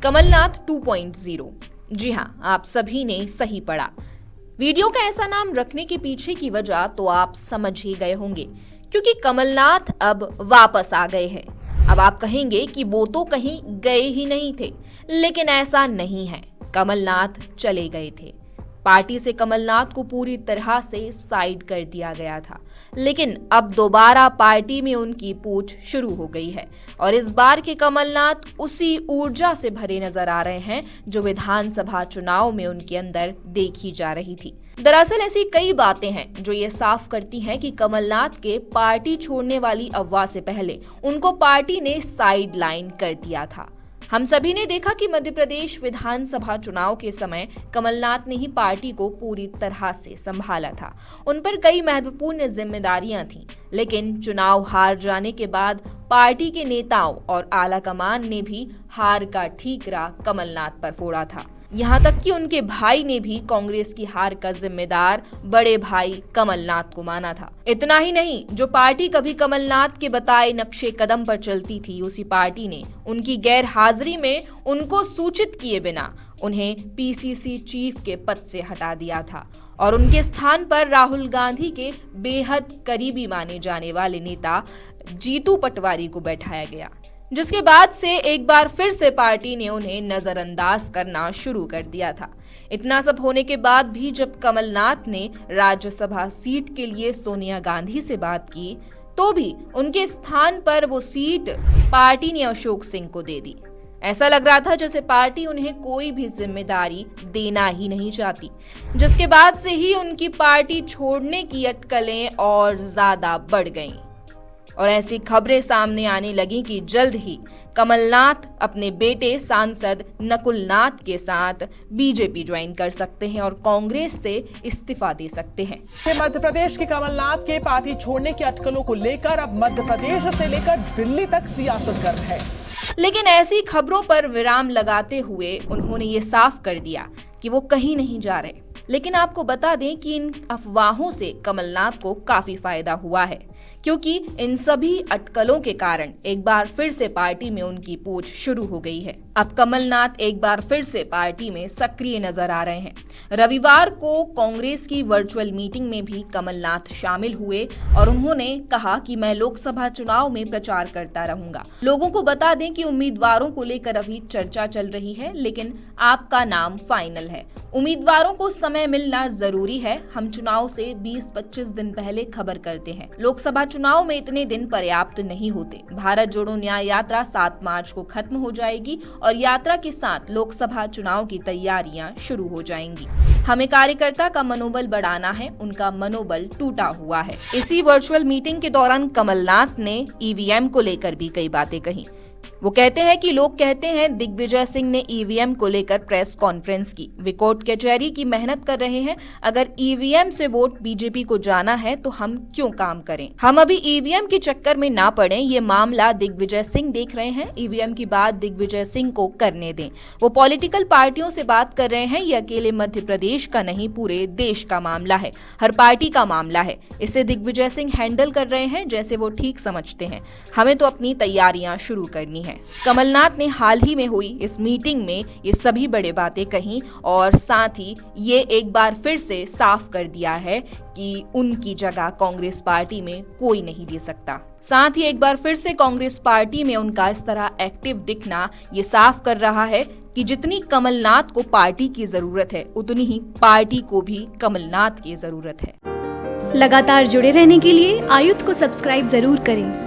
कमलनाथ 2.0। जी हाँ, आप सभी ने सही पढ़ा। वीडियो का ऐसा नाम रखने के पीछे की वजह तो आप समझ ही गए होंगे, क्योंकि कमलनाथ अब वापस आ गए हैं। अब आप कहेंगे कि वो तो कहीं गए ही नहीं थे, लेकिन ऐसा नहीं है। कमलनाथ चले गए थे। पार्टी से कमलनाथ को पूरी तरह से साइड कर दिया गया था, लेकिन अब दोबारा पार्टी में उनकी पूछ शुरू हो गई है और इस बार के कमलनाथ उसी ऊर्जा से भरे नजर आ रहे हैं जो विधानसभा चुनाव में उनके अंदर देखी जा रही थी। दरअसल ऐसी कई बातें हैं जो ये साफ करती हैं कि कमलनाथ के पार्टी छोड़ने वाली अफवाह से पहले उनको पार्टी ने साइड लाइन कर दिया था। हम सभी ने देखा कि मध्य प्रदेश विधानसभा चुनाव के समय कमलनाथ ने ही पार्टी को पूरी तरह से संभाला था। उन पर कई महत्वपूर्ण जिम्मेदारियां थीं, लेकिन चुनाव हार जाने के बाद पार्टी के नेताओं और आला कमान ने भी हार का ठीकरा कमलनाथ पर फोड़ा था। यहाँ तक कि उनके भाई ने भी कांग्रेस की हार का जिम्मेदार बड़े भाई कमलनाथ को माना था। इतना ही नहीं, जो पार्टी कभी कमलनाथ के बताए नक्शे कदम पर चलती थी, उसी पार्टी ने उनकी गैर हाजिरी में उनको सूचित किए बिना उन्हें पीसीसी चीफ के पद से हटा दिया था और उनके स्थान पर राहुल गांधी के बेहद करीबी माने जाने वाले नेता जीतू पटवारी को बैठाया गया, जिसके बाद से एक बार फिर से पार्टी ने उन्हें नजरअंदाज करना शुरू कर दिया था। इतना सब होने के बाद भी जब कमलनाथ ने राज्यसभा सीट के लिए सोनिया गांधी से बात की, तो भी उनके स्थान पर वो सीट पार्टी ने अशोक सिंह को दे दी। ऐसा लग रहा था जैसे पार्टी उन्हें कोई भी जिम्मेदारी देना ही नहीं चाहती, जिसके बाद से ही उनकी पार्टी छोड़ने की अटकलें और ज्यादा बढ़ गईं। और ऐसी खबरें सामने आने लगी कि जल्द ही कमलनाथ अपने बेटे सांसद नकुल नाथ के साथ बीजेपी ज्वाइन कर सकते हैं और कांग्रेस से इस्तीफा दे सकते हैं। मध्य प्रदेश के कमलनाथ के पार्टी छोड़ने की अटकलों को लेकर अब मध्य प्रदेश से लेकर दिल्ली तक सियासत गर्म है। लेकिन ऐसी खबरों पर विराम लगाते हुए उन्होंने ये साफ कर दिया कि वो कहीं नहीं जा रहे। लेकिन आपको बता दें कि इन अफवाहों से कमलनाथ को काफी फायदा हुआ है, क्योंकि इन सभी अटकलों के कारण एक बार फिर से पार्टी में उनकी पूछ शुरू हो गई है। अब कमलनाथ एक बार फिर से पार्टी में सक्रिय नजर आ रहे हैं। रविवार को कांग्रेस की वर्चुअल मीटिंग में भी कमलनाथ शामिल हुए और उन्होंने कहा कि मैं लोकसभा चुनाव में प्रचार करता रहूंगा। लोगों को बता दें कि उम्मीदवारों को लेकर अभी चर्चा चल रही है, लेकिन आपका नाम फाइनल है। उम्मीदवारों को समय मिलना जरूरी है। हम चुनाव से 20-25 दिन पहले खबर करते हैं। लोकसभा चुनाव में इतने दिन पर्याप्त नहीं होते। भारत जोड़ो न्याय यात्रा 7 मार्च को खत्म हो जाएगी और यात्रा के साथ लोकसभा चुनाव की तैयारियां शुरू हो जाएंगी। हमें कार्यकर्ता का मनोबल बढ़ाना है, उनका मनोबल टूटा हुआ है। इसी वर्चुअल मीटिंग के दौरान कमलनाथ ने ईवीएम को लेकर भी कई बातें कही। वो कहते हैं कि लोग कहते हैं दिग्विजय सिंह ने ईवीएम को लेकर प्रेस कॉन्फ्रेंस की। वे कोर्ट कचहरी की मेहनत कर रहे हैं। अगर ईवीएम से वोट बीजेपी को जाना है तो हम क्यों काम करें? हम अभी ईवीएम के चक्कर में ना पड़े। ये मामला दिग्विजय सिंह देख रहे हैं। ईवीएम की बात दिग्विजय सिंह को करने दें। वो पॉलिटिकल पार्टियों से बात कर रहे हैं। ये अकेले मध्य प्रदेश का नहीं, पूरे देश का मामला है, हर पार्टी का मामला है। इसे दिग्विजय सिंह हैंडल कर रहे हैं जैसे वो ठीक समझते हैं। हमें तो अपनी तैयारियां शुरू करनी है। कमलनाथ ने हाल ही में हुई इस मीटिंग में ये सभी बड़ी बातें कही और साथ ही ये एक बार फिर से साफ कर दिया है कि उनकी जगह कांग्रेस पार्टी में कोई नहीं ले सकता। साथ ही एक बार फिर से कांग्रेस पार्टी में उनका इस तरह एक्टिव दिखना ये साफ कर रहा है कि जितनी कमलनाथ को पार्टी की जरूरत है, उतनी ही पार्टी को भी कमलनाथ की जरूरत है। लगातार जुड़े रहने के लिए आयुक्त को सब्सक्राइब जरूर करें।